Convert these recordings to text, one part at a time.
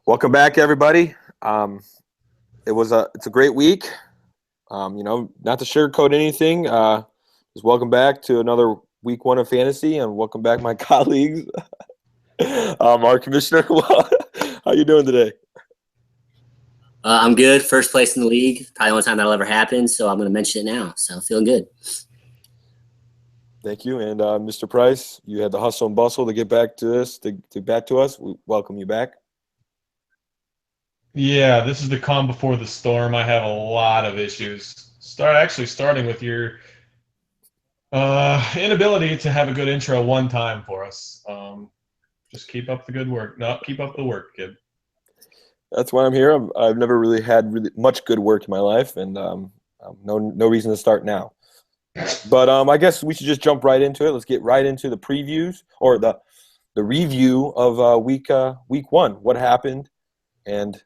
Welcome back, everybody. It's a great week. Not to sugarcoat anything. Just welcome back to another week one of fantasy, and welcome back, my colleagues. Our commissioner, how you doing today? I'm good. First place in the league. Probably the only time that'll ever happen. So I'm going to mention it now. So feeling good. Thank you, and Mr. Price, you had the hustle and bustle to get back to us. We welcome you back. Yeah, this is the calm before the storm. I have a lot of issues. Starting with your inability to have a good intro one time for us. Just keep up the good work. No, keep up the work, kid. That's why I'm here. I've never really had really much good work in my life, and no reason to start now. But I guess we should just jump right into it. Let's get right into the previews or the review of week one. What happened, and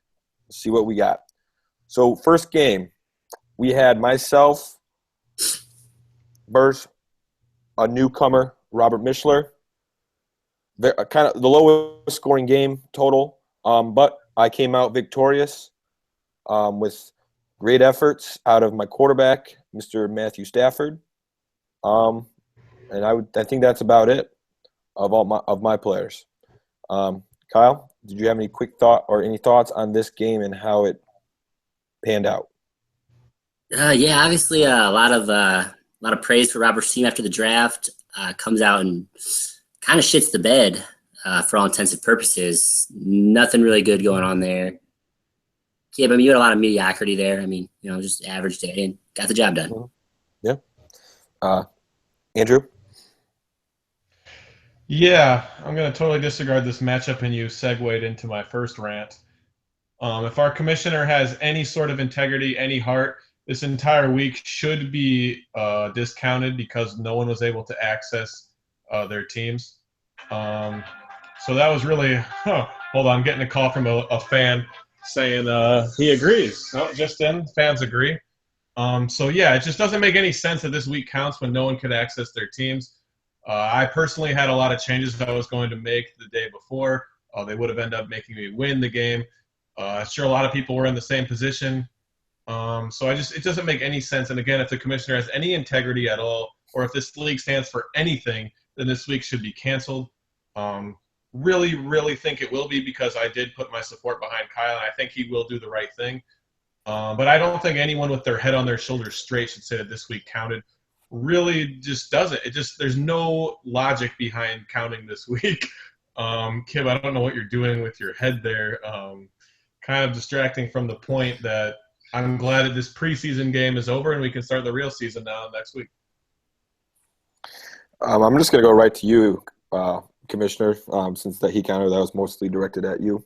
see what we got. So first game, we had myself versus a newcomer, Robert Mishler. Kind of the lowest scoring game total, but I came out victorious with great efforts out of my quarterback, Mr. Matthew Stafford. And I think that's about it of my players. Kyle, did you have any any thoughts on this game and how it panned out? Yeah, obviously a lot of praise for Robert's team after the draft. Comes out and kind of shits the bed for all intents and purposes. Nothing really good going on there. Yeah, but you had a lot of mediocrity there. Just average day and got the job done. Yeah. Andrew? Yeah, I'm going to totally disregard this matchup, and you segued into my first rant. If our commissioner has any sort of integrity, any heart, this entire week should be discounted because no one was able to access their teams. So that was really hold on, I'm getting a call from a fan saying he agrees. Oh, just in, fans agree. So yeah, it just doesn't make any sense that this week counts when no one could access their teams. I personally had a lot of changes I was going to make the day before. They would have ended up making me win the game. Sure, a lot of people were in the same position. So it doesn't make any sense. And again, if the commissioner has any integrity at all, or if this league stands for anything, then this week should be canceled. Really, really think it will be because I did put my support behind Kyle, and I think he will do the right thing. But I don't think anyone with their head on their shoulders straight should say that this week counted. Really just doesn't. There's no logic behind counting this week. Kim, I don't know what you're doing with your head there. Kind of distracting from the point that I'm glad that this preseason game is over and we can start the real season now next week. I'm just going to go right to you, Commissioner, since that he counted, that was mostly directed at you.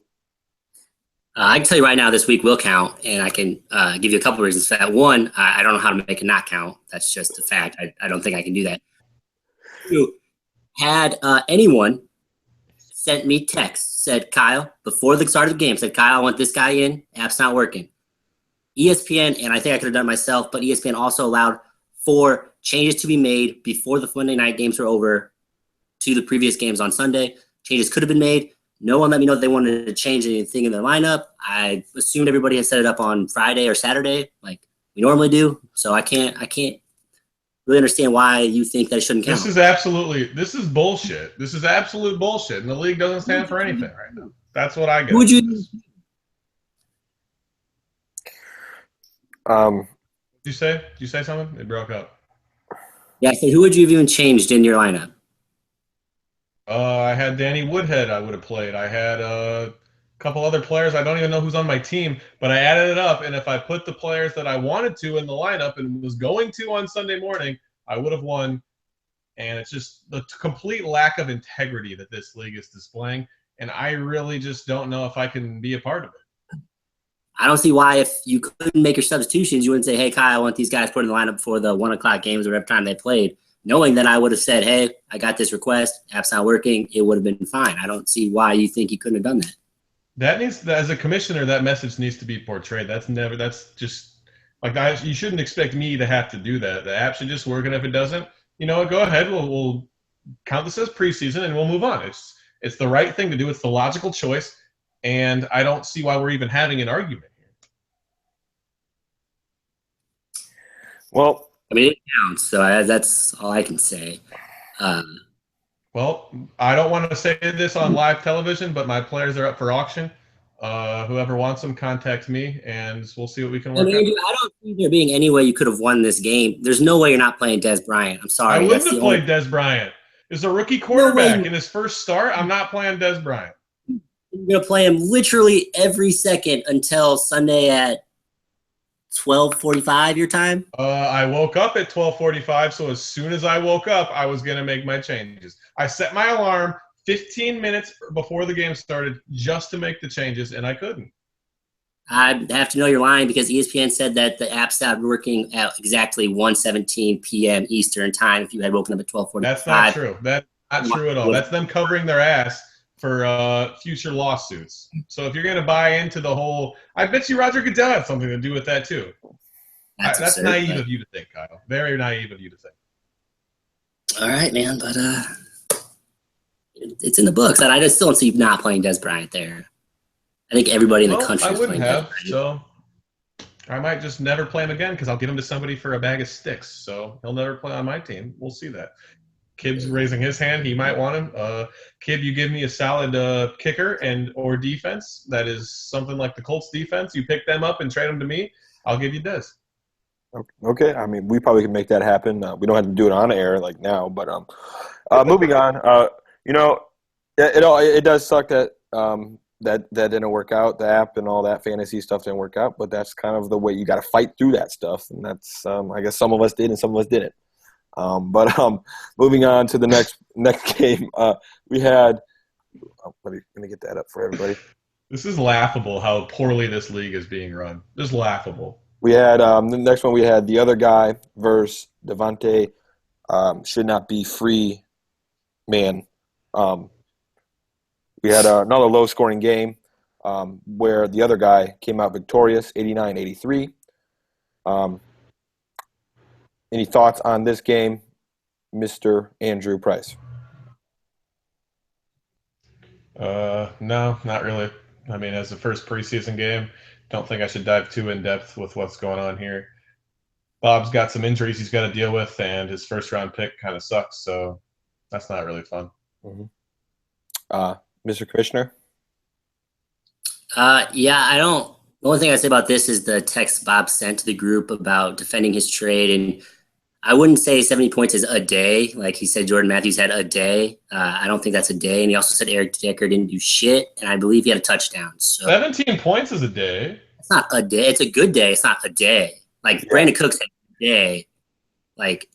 I can tell you right now this week will count, and I can give you a couple of reasons for that. One, I don't know how to make it not count. That's just a fact. I don't think I can do that. Two, had anyone sent me text, said, Kyle, before the start of the game, said, Kyle, I want this guy in. App's not working. ESPN, and I think I could have done it myself, but ESPN also allowed for changes to be made before the Monday night games were over to the previous games on Sunday. Changes could have been made. No one let me know that they wanted to change anything in their lineup. I assumed everybody had set it up on Friday or Saturday, like we normally do. So I can't really understand why you think that it shouldn't count. This is bullshit. This is absolute bullshit, and the league doesn't stand for anything right now. That's what I get. Would you? Did you say? Did you say something? It broke up. Yeah, I said, who would you have even changed in your lineup? I had Danny Woodhead I would have played. I had a couple other players. I don't even know who's on my team, but I added it up, and if I put the players that I wanted to in the lineup and was going to on Sunday morning, I would have won. And it's just the complete lack of integrity that this league is displaying, and I really just don't know if I can be a part of it. I don't see why if you couldn't make your substitutions, you wouldn't say, hey, Kyle, I want these guys put in the lineup before the 1 o'clock games or whatever time they played. Knowing that I would have said, hey, I got this request, app's not working, it would have been fine. I don't see why you think you couldn't have done that. As a commissioner, that message needs to be portrayed. That's just like you shouldn't expect me to have to do that. The app should just work, and if it doesn't, go ahead. We'll count this as preseason, and we'll move on. It's the right thing to do. It's the logical choice, and I don't see why we're even having an argument here. Well, I mean, it counts, so that's all I can say. Well, I don't want to say this on live television, but my players are up for auction. Whoever wants them, contact me, and we'll see what we can work out. Andrew, I don't think there being any way you could have won this game. There's no way you're not playing Des Bryant. I'm sorry. I wouldn't That's have the only- played Des Bryant. As a rookie quarterback way. in his first start, I'm not playing Des Bryant. You're going to play him literally every second until Sunday at 12:45 your time? I woke up at 12:45, so as soon as I woke up, I was going to make my changes. I set my alarm 15 minutes before the game started just to make the changes, and I couldn't. I have to know you're lying because ESPN said that the app stopped working at exactly 1:17 p.m. Eastern time if you had woken up at 12:45. That's not true. That's not true at all. That's them covering their ass for future lawsuits. So if you're going to buy into the whole – I bet you Roger Goodell had something to do with that too. That's absurd, naive but- of you to think, Kyle. Very naive of you to think. All right, man, but it's in the books. And I just still don't see you not playing Des Bryant there. I think everybody in the country I is wouldn't playing have, Des Bryant. so I might just never play him again because I'll give him to somebody for a bag of sticks. So he'll never play on my team. We'll see that. Kib's raising his hand. He might want him. Kib, you give me a solid kicker and or defense that is something like the Colts defense. You pick them up and trade them to me. I'll give you Des. okay. I mean, we probably can make that happen. We don't have to do it on air like now, but moving on. It does suck that that didn't work out. The app and all that fantasy stuff didn't work out, but that's kind of the way you got to fight through that stuff, and that's I guess some of us did and some of us didn't. Moving on to the next game, we had. Let me get that up for everybody. This is laughable how poorly this league is being run. Just laughable. We had the next one. We had the other guy versus Devontae. Should not be free, man. We had another low-scoring game where the other guy came out victorious, 89-83. Any thoughts on this game, Mr. Andrew Price? No, not really. I mean, as the first preseason game, don't think I should dive too in depth with what's going on here. Bob's got some injuries he's got to deal with, and his first-round pick kind of sucks, so that's not really fun. Mm-hmm. Mr. Commissioner? Yeah, I don't. The only thing I say about this is the text Bob sent to the group about defending his trade, and I wouldn't say 70 points is a day. Like he said, Jordan Matthews had a day. I don't think that's a day, and he also said Eric Decker didn't do shit, and I believe he had a touchdown. So 17 points is a day. it's not a day. It's a good day. It's not a day. Like Brandon Cooks had a day. Like,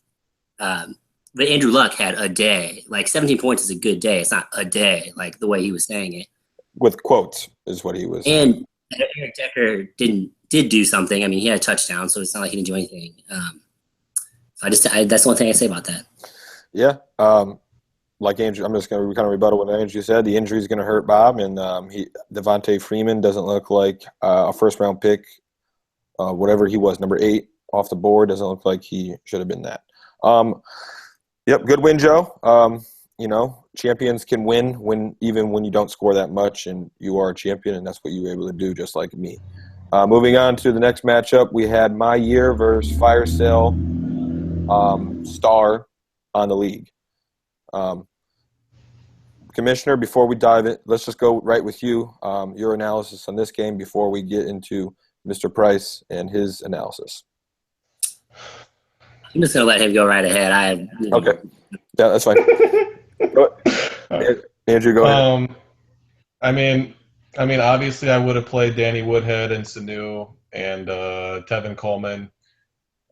but Andrew Luck had a day. Like 17 points is a good day. It's not a day. Like the way he was saying it. With quotes is what he was. And Eric Decker did do something. I mean, he had a touchdown, so it's not like he didn't do anything. So that's the only thing I say about that. Yeah. Like Andrew, I'm just going to kind of rebuttal what Andrew said. The injury is going to hurt Bob, and Devontae Freeman doesn't look like a first-round pick. Whatever he was, number 8 off the board, doesn't look like he should have been that. Yep, good win, Joe. Champions can win even when you don't score that much, and you are a champion, and that's what you were able to do, just like me. Moving on to the next matchup, we had My Year versus Fire Sale Star on the league. Commissioner, before we dive in, let's just go right with you. Your analysis on this game before we get into Mr. Price and his analysis. I'm just gonna let him go right ahead. Okay. Yeah, that's fine. Andrew, go ahead. I mean, obviously, I would have played Danny Woodhead and Sanu and Tevin Coleman,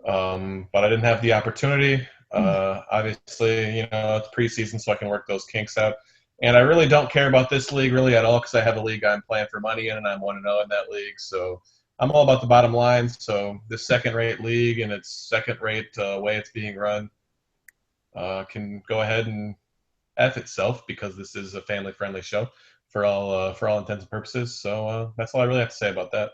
but I didn't have the opportunity. Obviously, it's preseason, so I can work those kinks out. And I really don't care about this league really at all because I have a league I'm playing for money in, and I'm 1-0 in that league. So I'm all about the bottom line. So this second-rate league and its second-rate way it's being run can go ahead and F itself because this is a family-friendly show for all intents and purposes. So that's all I really have to say about that.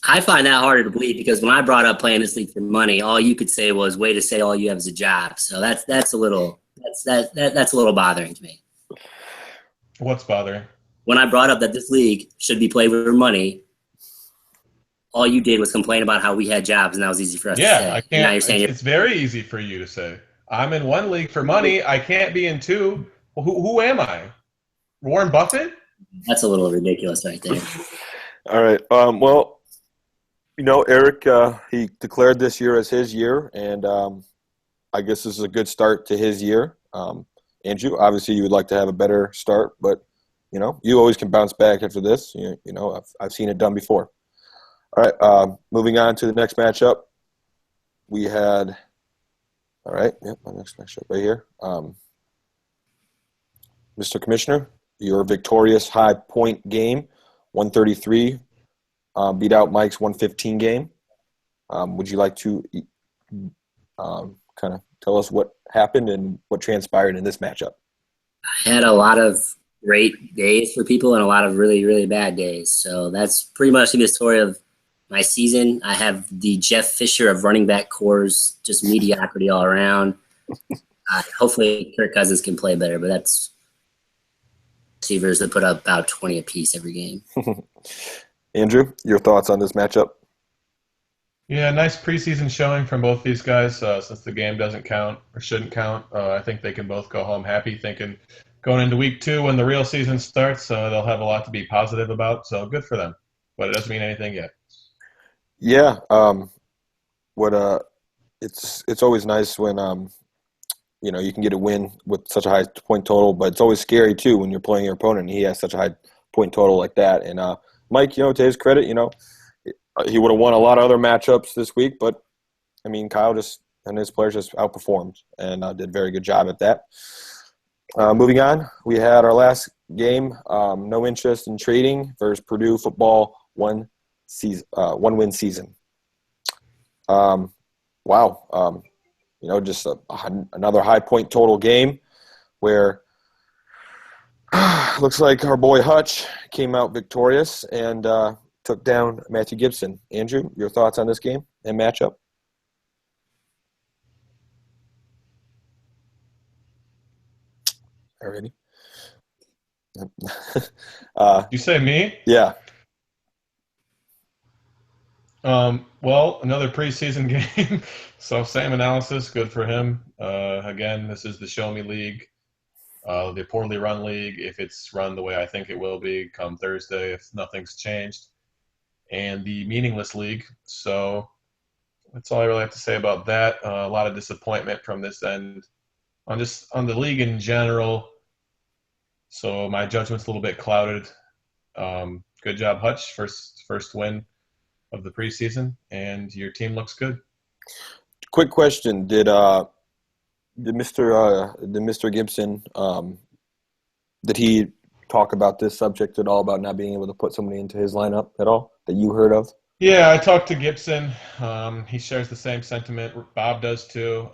I find that harder to believe because when I brought up playing this league for money, all you could say was, "Way to say all you have is a job." So that's a little bothering to me. What's bothering? when I brought up that this league should be played for money, all you did was complain about how we had jobs, and that was easy for us to say. Yeah, I And now can't. you're saying It's very easy for you to say. I'm in one league for money. I can't be in two. Well, who am I? Warren Buffett? that's a little ridiculous right there. All right. Well, Eric, he declared this year as his year, and I guess this is a good start to his year. Andrew, obviously, you would like to have a better start, but you always can bounce back after this. I've seen it done before. All right. Moving on to the next matchup, we had. All right. Yep. My next matchup right here. Mr. Commissioner, your victorious High Point game, 133, beat out Mike's 115 game. Would you like to kind of tell us what happened and what transpired in this matchup? I had a lot of great days for people and a lot of really, really bad days. So that's pretty much the story of my season. I have the Jeff Fisher of running back cores, just mediocrity all around. Hopefully Kirk Cousins can play better, but that's receivers that put up about 20 apiece every game. Andrew, your thoughts on this matchup? Yeah, nice preseason showing from both these guys. Since the game doesn't count or shouldn't count, I think they can both go home happy, thinking going into week 2 when the real season starts, they'll have a lot to be positive about. So good for them, but it doesn't mean anything yet. Yeah, it's always nice when you can get a win with such a high point total, but it's always scary too when you're playing your opponent and he has such a high point total like that. And Mike, to his credit, he would have won a lot of other matchups this week, but I mean, Kyle and his players just outperformed and did a very good job at that. Moving on, we had our last game, no interest in trading versus Purdue football, one win season. Wow. Just another high point total game where looks like our boy Hutch came out victorious and took down Matthew Gibson. Andrew, your thoughts on this game and matchup? Alrighty. You say me? Yeah. Well, another preseason game. So same analysis, good for him. Again, this is the Show Me League, the poorly run league, if it's run the way I think it will be come Thursday, if nothing's changed, and the meaningless league. So that's all I really have to say about that. A lot of disappointment from this end on the league in general. So my judgment's a little bit clouded. Good job, Hutch. First win of the preseason, and your team looks good. Quick question: Did Mr. Gibson did he talk about this subject at all, about not being able to put somebody into his lineup at all that you heard of? Yeah, I talked to Gibson. He shares the same sentiment. Bob does too.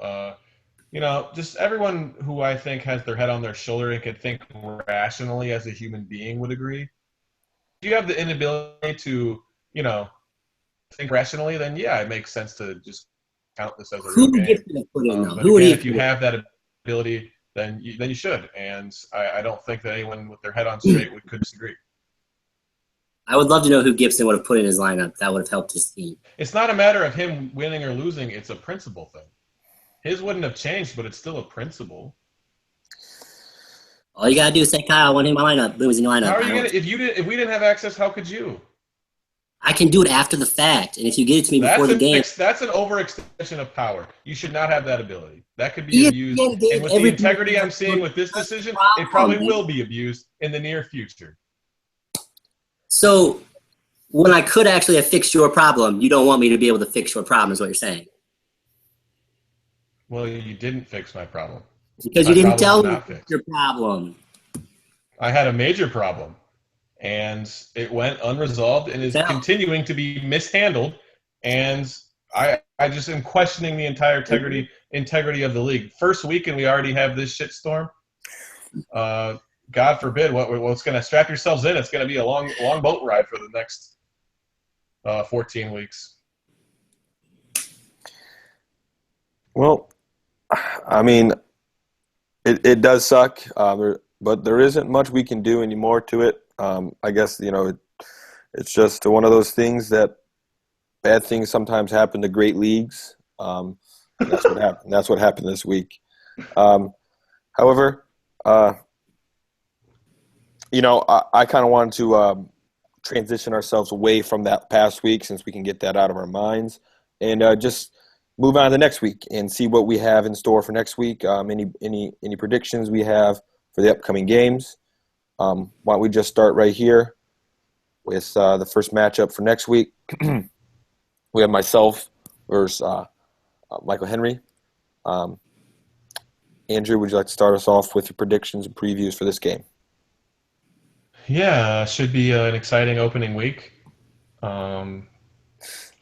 Just everyone who I think has their head on their shoulder and can think rationally as a human being would agree. If you have the inability to, think rationally, then yeah, it makes sense to just count this as a real game. But again, if you have that ability, then you should. And I don't think that anyone with their head on straight could disagree. I would love to know who Gibson would have put in his lineup. That would have helped his team. It's not a matter of him winning or losing. It's a principle thing. His wouldn't have changed, but it's still a principle. All you gotta do is say, Kyle, I want him in my lineup. Boom, he's in your lineup. How are you gonna? If we didn't have access, how could you? I can do it after the fact, and if you get it to me before the game, that's an overextension of power. You should not have that ability. That could be abused. And with the integrity I'm seeing with this decision, it probably will be abused in the near future. So, when I could actually have fixed your problem, you don't want me to be able to fix your problem, is what you're saying. Well, you didn't fix my problem. Because you didn't tell me your problem. I had a major problem, and it went unresolved and is continuing to be mishandled. And I just am questioning the entire integrity of the league. First week, and we already have this shitstorm. God forbid what's going to strap yourselves in. It's going to be a long boat ride for the next 14 weeks. Well, I mean, it does suck, but there isn't much we can do anymore to it. I guess it's just one of those things that bad things sometimes happen to great leagues. That's what happened. That's what happened this week. However, I kind of wanted to transition ourselves away from that past week since we can get that out of our minds and just move on to next week and see what we have in store for next week. Any predictions we have for the upcoming games. Why don't we just start right here with the first matchup for next week. We have myself versus Michael Henry. Andrew, would you like to start us off with your predictions and previews for this game? Yeah, should be an exciting opening week. Former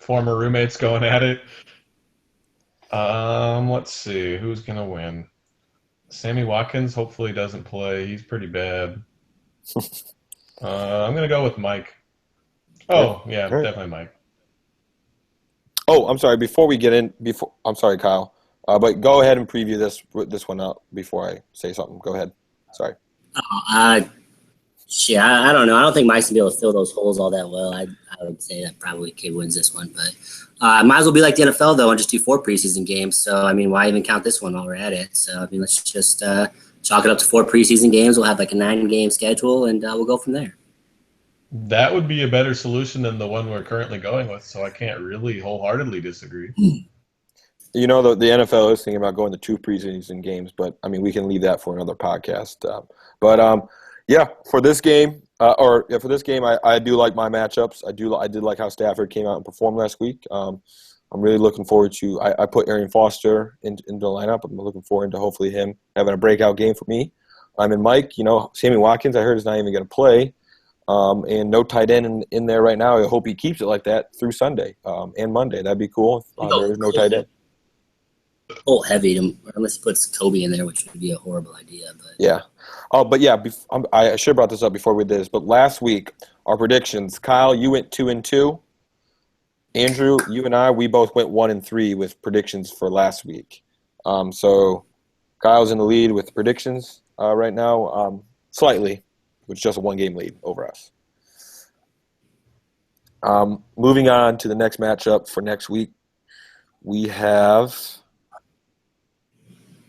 roommates going at it. Let's see, who's gonna win? Sammy Watkins hopefully doesn't play. He's pretty bad. I'm gonna go with Mike. Oh, yeah, All right. definitely Mike. Oh, I'm sorry. I'm sorry, Kyle. But go ahead and preview this one out before I say something. Go ahead. Sorry. I don't know. I don't think Mike's gonna be able to fill those holes all that well. I would say that probably Kid wins this one, but might as well be like the NFL though and just do 4 preseason games. So I mean, why even count this one while we're at it? So I mean, let's just chalk it up to 4 preseason games. We'll have like a 9-game schedule, and we'll go from there. That would be a better solution than the one we're currently going with, so I can't really wholeheartedly disagree. The NFL is thinking about going to 2 preseason games, but I mean, we can leave that for another podcast. For this game, I do like my matchups. I did like how Stafford came out and performed last week. I'm really looking forward to. I put Arian Foster into the lineup. I'm looking forward to hopefully him having a breakout game for me. And Mike, Sammy Watkins, I heard is not even going to play, and no tight end in there right now. I hope he keeps it like that through Sunday and Monday. That'd be cool. If there is no tight end. Oh, heavy unless he puts Kobe in there, which would be a horrible idea. But yeah. Oh, but yeah, I should have brought this up before we did this. But last week, our predictions. Kyle, you went 2-2. Andrew, you and I, we both went 1-3 with predictions for last week. So Kyle's in the lead with predictions right now, slightly, with just a 1-game lead over us. Moving on to the next matchup for next week, we have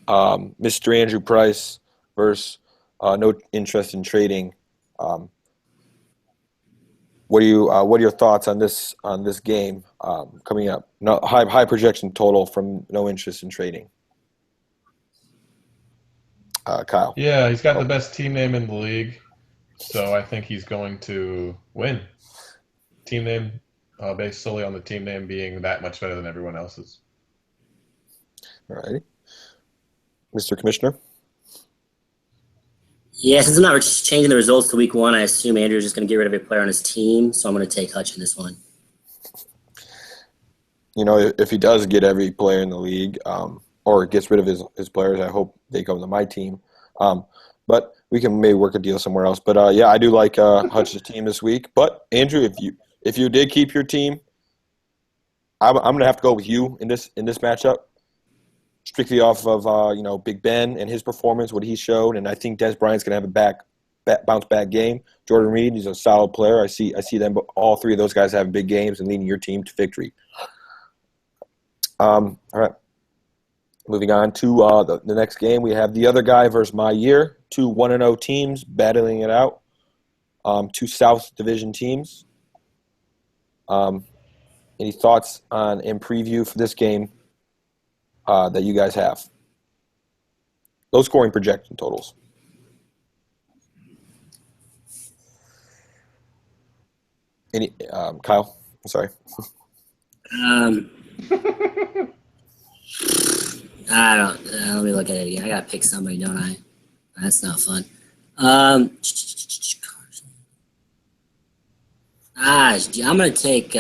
Mr. Andrew Price versus No Interest in Trading. What are your thoughts on this game coming up? No, high projection total from No Interest in Trading. Kyle. Yeah, he's got the best team name in the league, so I think he's going to win. Team name, based solely on the team name being that much better than everyone else's. All righty. Mr. Commissioner? Yeah, since I'm not changing the results to week 1, I assume Andrew's just going to get rid of a player on his team, so I'm going to take Hutch in this one. If he does get every player in the league or gets rid of his players, I hope they come to my team. But we can maybe work a deal somewhere else. But, I do like Hutch's team this week. But, Andrew, if you did keep your team, I'm going to have to go with you in this matchup. Strictly off of Big Ben and his performance, what he showed, and I think Des Bryant's gonna have a bounce back game. Jordan Reed, he's a solid player. I see them, all 3 of those guys having big games and leading your team to victory. All right, moving on to the next game, we have the other guy versus my year. 2 1-0 teams battling it out. 2 South Division teams. Any thoughts on and preview for this game? That you guys have. Low scoring projection totals. Any Kyle? I'm sorry. I don't. Let me look at it again. I gotta pick somebody, don't I? That's not fun. I'm gonna take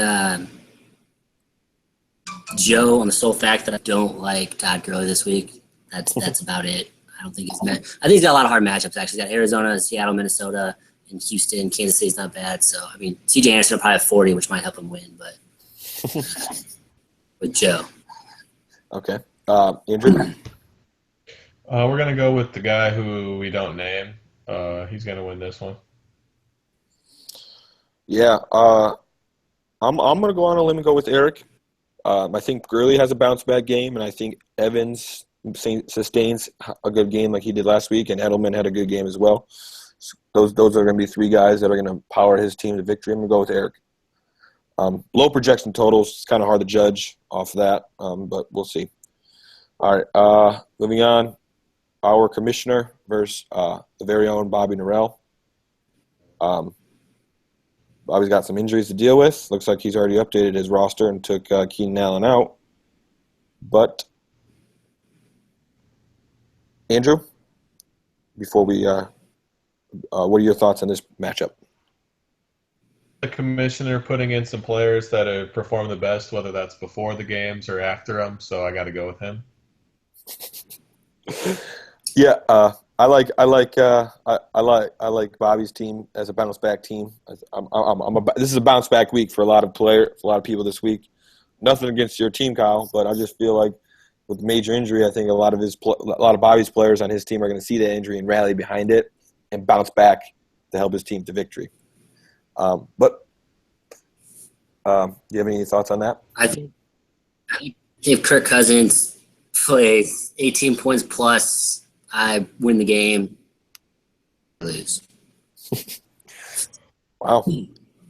Joe on the sole fact that I don't like Todd Gurley this week. That's about it. I don't think he's met. I think he's got a lot of hard matchups. Actually, he's got Arizona, Seattle, Minnesota, and Houston. Kansas City's not bad. So I mean, C.J. Anderson will probably have 40, which might help him win. But with Joe. Okay, Andrew. We're gonna go with the guy who we don't name. He's gonna win this one. Yeah, I'm gonna go on a limb and go with Eric. I think Gurley has a bounce back game, and I think Evans sustains a good game like he did last week, and Edelman had a good game as well. So those are going to be three guys that are going to power his team to victory. I'm going to go with Eric. Low projection totals. It's kind of hard to judge off of that, but we'll see. All right, moving on. Our commissioner versus the very own Bobby Norrell. Bobby's got some injuries to deal with. Looks like he's already updated his roster and took Keenan Allen out. But, Andrew, before we what are your thoughts on this matchup? The commissioner putting in some players that have performed the best, whether that's before the games or after them, so I got to go with him. Yeah, I like Bobby's team as a bounce back team. This is a bounce back week for a lot of people this week. Nothing against your team, Kyle, but I just feel like with major injury, I think a lot of Bobby's players on his team are going to see that injury and rally behind it and bounce back to help his team to victory. Do you have any thoughts on that? I think if Kirk Cousins plays 18 points plus, I win the game. Lose. Wow,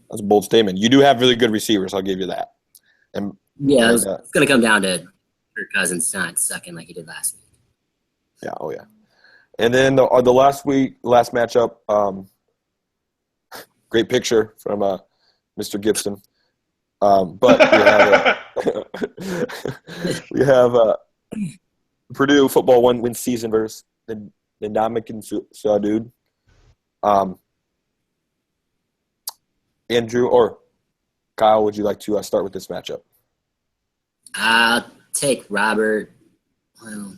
that's a bold statement. You do have really good receivers. I'll give you that. And yeah, it's going to come down to Kirk Cousins not sucking like he did last week. Yeah. Oh yeah. And then the last matchup. Great picture from Mr. Gibson. But we have Purdue football win season versus the Ndamukong Suh. Andrew or Kyle, would you like to start with this matchup? I'll take Robert. Well,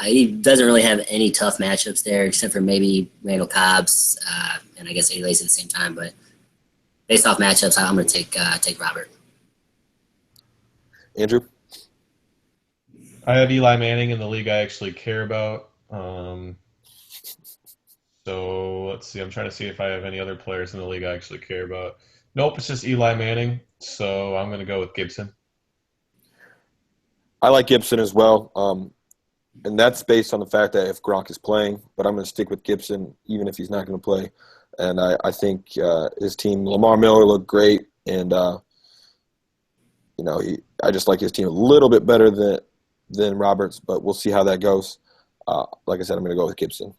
he doesn't really have any tough matchups there, except for maybe Randall Cobb's and I guess Eddie Lacy at the same time. But based off matchups, I'm going to take Robert. Andrew? I have Eli Manning in the league I actually care about. So let's see. I'm trying to see if I have any other players in the league I actually care about. Nope, it's just Eli Manning. So I'm going to go with Gibson. I like Gibson as well. And that's based on the fact that if Gronk is playing, but I'm going to stick with Gibson even if he's not going to play. And I think his team, Lamar Miller, looked great. And, I just like his team a little bit better than Roberts, but we'll see how that goes. Like I said, I'm going to go with Gibson.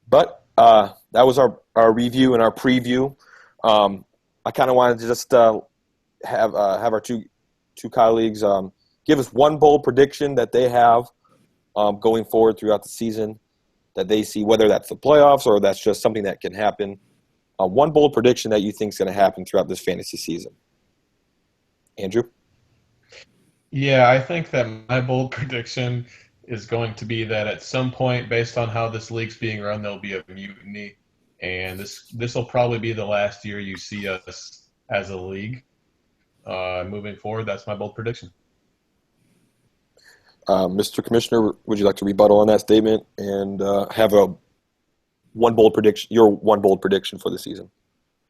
But that was our review and our preview. I kind of wanted to just have our two colleagues give us one bold prediction that they have going forward throughout the season that they see, whether that's the playoffs or that's just something that can happen. One bold prediction that you think is going to happen throughout this fantasy season. Andrew? Yeah, I think that my bold prediction is going to be that at some point, based on how this league's being run, there'll be a mutiny. And this will probably be the last year you see us as a league. Moving forward, that's my bold prediction. Mr. Commissioner, would you like to rebuttal on that statement and have your one bold prediction for the season?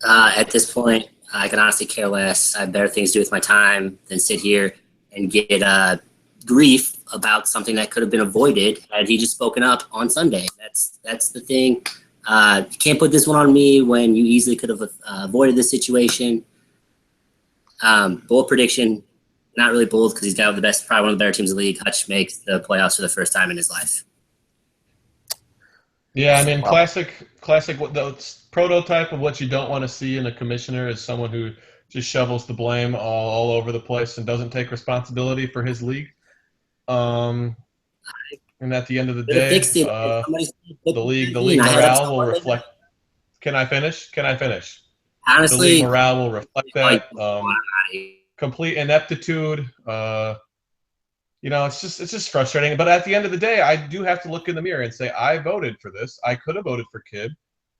At this point, I can honestly care less. I have better things to do with my time than sit here and get grief about something that could have been avoided had he just spoken up on Sunday. That's the thing. You can't put this one on me when you easily could have avoided this situation. Bold prediction, not really bold because he's got probably one of the better teams in the league. Hutch makes the playoffs for the first time in his life. Yeah, I mean, classic. The prototype of what you don't want to see in a commissioner is someone who just shovels the blame all over the place and doesn't take responsibility for his league. And at the end of the day, the league morale will reflect. Can I finish? Honestly, the league morale will reflect that. Complete ineptitude. It's just frustrating. But at the end of the day, I do have to look in the mirror and say, I voted for this. I could have voted for Kidd.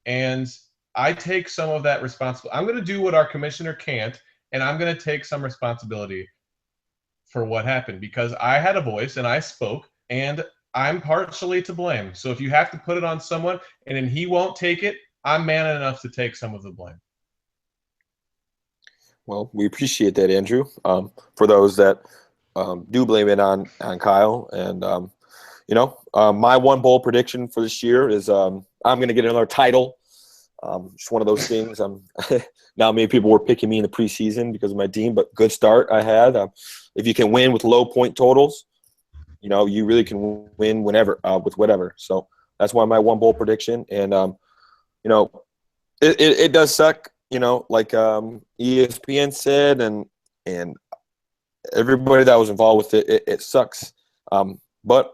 And I take some of that responsibility. I'm going to do what our commissioner can't, and I'm going to take some responsibility for what happened because I had a voice and I spoke, and I'm partially to blame. So if you have to put it on someone and then he won't take it, I'm man enough to take some of the blame. Well, we appreciate that, Andrew. For those that do blame it on Kyle, and my one bowl prediction for this year is I'm going to get another title. Just one of those things. Now many people were picking me in the preseason because of my team, but good start I had. If you can win with low point totals, you really can win whenever with whatever. So that's why my one bowl prediction. And it does suck. Like ESPN said, and everybody that was involved with it sucks. But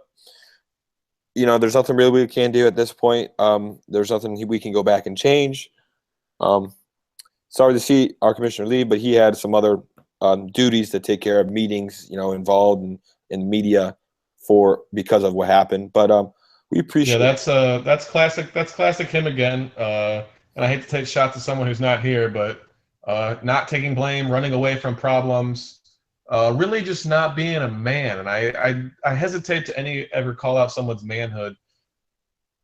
there's nothing really we can do at this point. There's nothing we can go back and change. Sorry to see our commissioner leave, but he had some other duties to take care of, meetings, involved in the media because of what happened. But we appreciate. Yeah, that's classic. That's classic him again. And I hate to take shots at someone who's not here, but not taking blame, running away from problems, really just not being a man. And I hesitate to ever call out someone's manhood,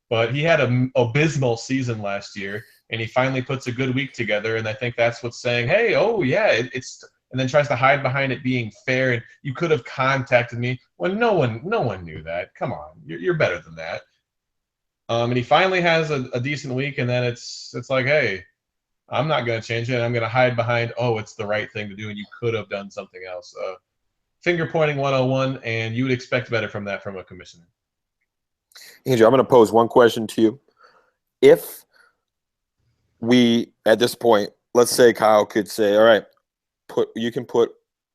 but he had an abysmal season last year, and he finally puts a good week together. And I think that's what's saying, hey, oh yeah, it's. And then tries to hide behind it being fair. And you could have contacted me when no one knew that. Come on, you're better than that. And he finally has a decent week, and then it's like, hey, I'm not going to change it. I'm going to hide behind, oh, it's the right thing to do, and you could have done something else. Finger pointing 101, and you would expect better from that from a commissioner. Andrew, I'm going to pose one question to you. If we, at this point, let's say Kyle could say, all right, you can put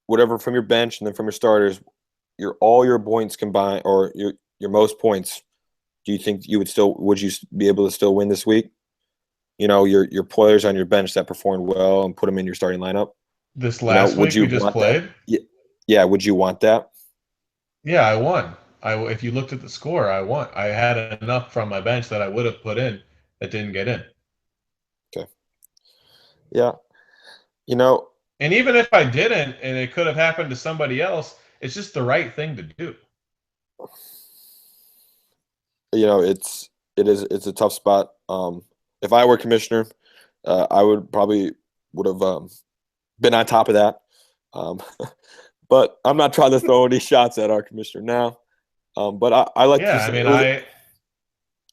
whatever from your bench and then from your starters, all your points combined, or your most points. Do you think would you be able to still win this week? Your players on your bench that performed well and put them in your starting lineup. This last week we just played? Yeah, would you want that? Yeah, I won. If you looked at the score, I won. I had enough from my bench that I would have put in that didn't get in. Okay. Yeah. And even if I didn't, and it could have happened to somebody else, it's just the right thing to do. It's a tough spot. If I were commissioner, I would have been on top of that. But I'm not trying to throw any shots at our commissioner now. But I like to say,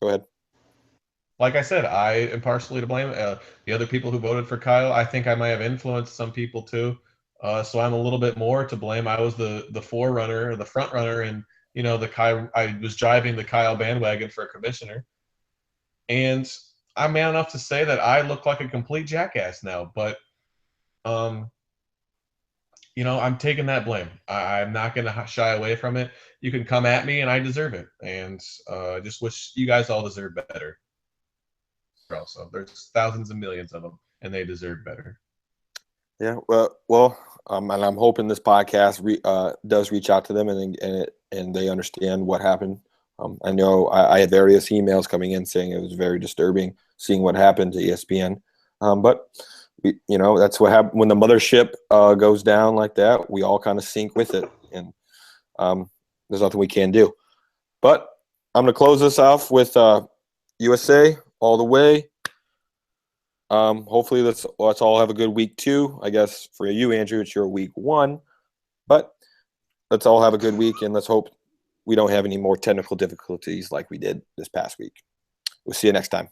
go ahead. Like I said, I am partially to blame. The other people who voted for Kyle, I think I might have influenced some people too. So I'm a little bit more to blame. I was the forerunner, or the front runner, and I was driving the Kyle bandwagon for a commissioner. And I'm man enough to say that I look like a complete jackass now. But, I'm taking that blame. I'm not going to shy away from it. You can come at me, and I deserve it. And I just wish you guys all deserve better. Also, there's thousands and millions of them, and they deserve better. Yeah, and I'm hoping this podcast does reach out to them, and they understand what happened. I know I had various emails coming in saying it was very disturbing seeing what happened to ESPN. But that's what happens when the mothership goes down like that. We all kind of sink with it, and there's nothing we can do. But I'm going to close this off with USA all the way. Hopefully let's all have a good week 2. I guess for you, Andrew, it's your week 1. But let's all have a good week, and let's hope we don't have any more technical difficulties like we did this past week. We'll see you next time.